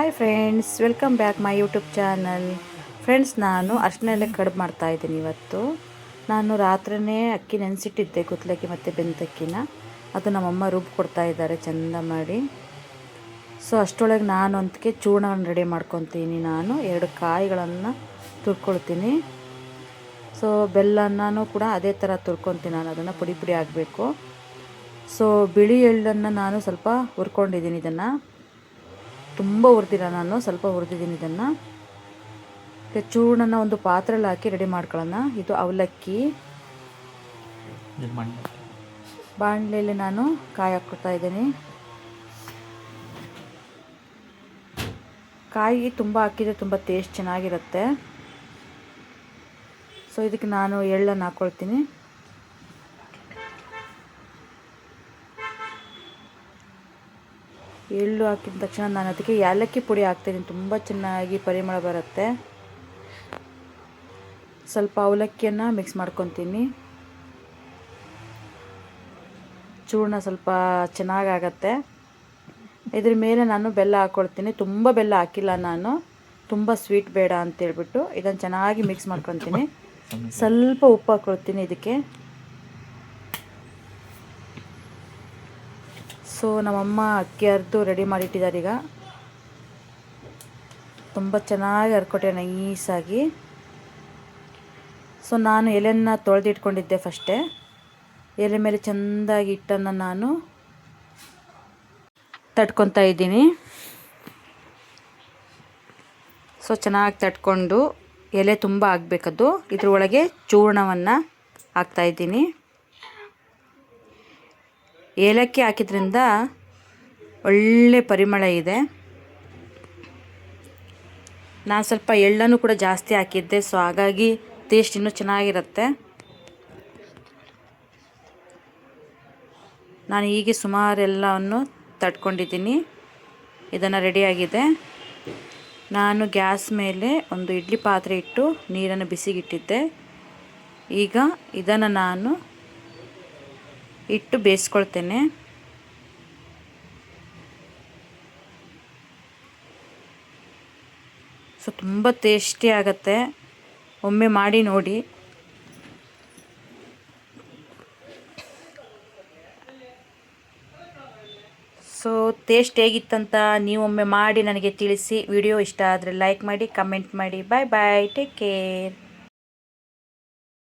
Hi friends, welcome back my YouTube channel. Friends, ನಾನು ಅರ್ಶಿನ ಕಡುಬು ಮಾಡ್ತಾಯಿದ್ದೀನಿ. ಇವತ್ತು ನಾನು ರಾತ್ರಿಯೇ ಅಕ್ಕಿ ನೆನೆಸಿಟ್ಟಿದ್ದೆ, ಕುತ್ಲಕ್ಕಿ ಮತ್ತು ಬೆಂತಕ್ಕಿನ. ಅದು ನಮ್ಮಮ್ಮ ರುಬ್ಬಿ ಕೊಡ್ತಾ ಇದ್ದಾರೆ ಚೆಂದ ಮಾಡಿ. ಸೊ ಅಷ್ಟರೊಳಗೆ ನಾನು ಅಂತಿಗೆ ಚೂರ್ಣವನ್ನು ರೆಡಿ ಮಾಡ್ಕೊತೀನಿ. ನಾನು 2 ಕಾಯಿಗಳನ್ನು ತುರ್ಕೊಳ್ತೀನಿ. ಸೊ ಬೆಲ್ಲನೂ ಕೂಡ ಅದೇ ಥರ ತುರ್ಕೊತೀನಿ. ನಾನು ಅದನ್ನು ಪುಡಿ ಪುಡಿ ಆಗಬೇಕು. ಸೊ ಬಿಳಿ ಎಳ್ಳನ್ನು ನಾನು ಸ್ವಲ್ಪ ಹುರ್ಕೊಂಡಿದ್ದೀನಿ. ಇದನ್ನು ತುಂಬ ಹುರಿದಿಲ್ಲ, ನಾನು ಸ್ವಲ್ಪ ಹುರಿದಿದ್ದೀನಿ. ಇದನ್ನು ಚೂರ್ಣನ ಒಂದು ಪಾತ್ರೆಯಲ್ಲಿ ಹಾಕಿ ರೆಡಿ ಮಾಡ್ಕೊಳ್ಳೋಣ. ಇದು ಅವಲಕ್ಕಿ. ಬಾಣಲೆಯಲ್ಲಿ ನಾನು ಕಾಯಿ ಹಾಕ್ಕೊಳ್ತಾ ಇದ್ದೀನಿ. ಕಾಯಿ ತುಂಬ ಹಾಕಿದರೆ ತುಂಬ ಟೇಸ್ಟ್ ಚೆನ್ನಾಗಿರುತ್ತೆ. ಸೊ ಇದಕ್ಕೆ ನಾನು ಎಳ್ಳನ್ನು ಹಾಕ್ಕೊಳ್ತೀನಿ. ಎಳ್ಳು ಹಾಕಿದ ತಕ್ಷಣ ನಾನು ಅದಕ್ಕೆ ಏಲಕ್ಕಿ ಪುಡಿ ಹಾಕ್ತೀನಿ. ತುಂಬ ಚೆನ್ನಾಗಿ ಪರಿಮಳ ಬರುತ್ತೆ. ಸ್ವಲ್ಪ ಅವಲಕ್ಕಿಯನ್ನು ಮಿಕ್ಸ್ ಮಾಡ್ಕೊತೀನಿ. ಚೂರ್ಣ ಸ್ವಲ್ಪ ಚೆನ್ನಾಗಾಗತ್ತೆ. ಇದ್ರ ಮೇಲೆ ನಾನು ಬೆಲ್ಲ ಹಾಕ್ಕೊಳ್ತೀನಿ. ತುಂಬ ಬೆಲ್ಲ ಹಾಕಿಲ್ಲ ನಾನು, ತುಂಬ ಸ್ವೀಟ್ ಬೇಡ ಅಂತೇಳ್ಬಿಟ್ಟು ಇದನ್ನು ಚೆನ್ನಾಗಿ ಮಿಕ್ಸ್ ಮಾಡ್ಕೊತೀನಿ. ಸ್ವಲ್ಪ ಉಪ್ಪು ಹಾಕ್ಕೊಳ್ತೀನಿ ಇದಕ್ಕೆ. ಸೊ ನಮ್ಮಮ್ಮ ಅಕ್ಕಿ ಅರ್ದು ರೆಡಿ ಮಾಡಿಟ್ಟಿದ್ದಾರೆ. ಈಗ ತುಂಬ ಚೆನ್ನಾಗಿ ಹರ್ಕೊಟ್ಟೆ ನೈಸಾಗಿ. ಸೊ ನಾನು ಎಲೆಯನ್ನು ತೊಳೆದಿಟ್ಕೊಂಡಿದ್ದೆ ಫಸ್ಟೇ. ಎಲೆ ಮೇಲೆ ಚೆಂದಾಗಿ ಹಿಟ್ಟನ್ನು ನಾನು ತಟ್ಕೊತಾ ಇದ್ದೀನಿ. ಸೊ ಚೆನ್ನಾಗಿ ತಟ್ಕೊಂಡು ಎಲೆ ತುಂಬ ಆಗಬೇಕದು. ಇದ್ರೊಳಗೆ ಚೂರ್ಣವನ್ನು ಹಾಕ್ತಾಯಿದ್ದೀನಿ. ಏಲಕ್ಕಿ ಹಾಕಿದ್ರಿಂದ ಒಳ್ಳೆ ಪರಿಮಳ ಇದೆ. ನಾನು ಸ್ವಲ್ಪ ಎಳ್ಳನ್ನು ಕೂಡ ಜಾಸ್ತಿ ಹಾಕಿದ್ದೆ. ಸೊ ಹಾಗಾಗಿ ಟೇಸ್ಟ್ ಇನ್ನೂ ಚೆನ್ನಾಗಿರುತ್ತೆ. ನಾನು ಹೀಗೆ ಸುಮಾರು ಎಲ್ಲವನ್ನು ತಟ್ಕೊಂಡಿದ್ದೀನಿ. ಇದನ್ನು ರೆಡಿಯಾಗಿದೆ. ನಾನು ಗ್ಯಾಸ್ ಮೇಲೆ ಒಂದು ಇಡ್ಲಿ ಪಾತ್ರೆ ಇಟ್ಟು ನೀರನ್ನು ಬಿಸಿಗಿಟ್ಟಿದ್ದೆ. ಈಗ ಇದನ್ನು ನಾನು ಇಟ್ಟು ಬೇಯಿಸ್ಕೊಳ್ತೇನೆ. ಸೊ ತುಂಬ ಟೇಸ್ಟಿ ಆಗುತ್ತೆ. ಒಮ್ಮೆ ಮಾಡಿ ನೋಡಿ. ಸೊ ಟೇಸ್ಟ್ ಹೇಗಿತ್ತಂತ ನೀವೊಮ್ಮೆ ಮಾಡಿ ನನಗೆ ತಿಳಿಸಿ. ವಿಡಿಯೋ ಇಷ್ಟ ಆದರೆ ಲೈಕ್ ಮಾಡಿ, ಕಮೆಂಟ್ ಮಾಡಿ. ಬಾಯ್ ಬಾಯ್, ಟೇಕ್ ಕೇರ್.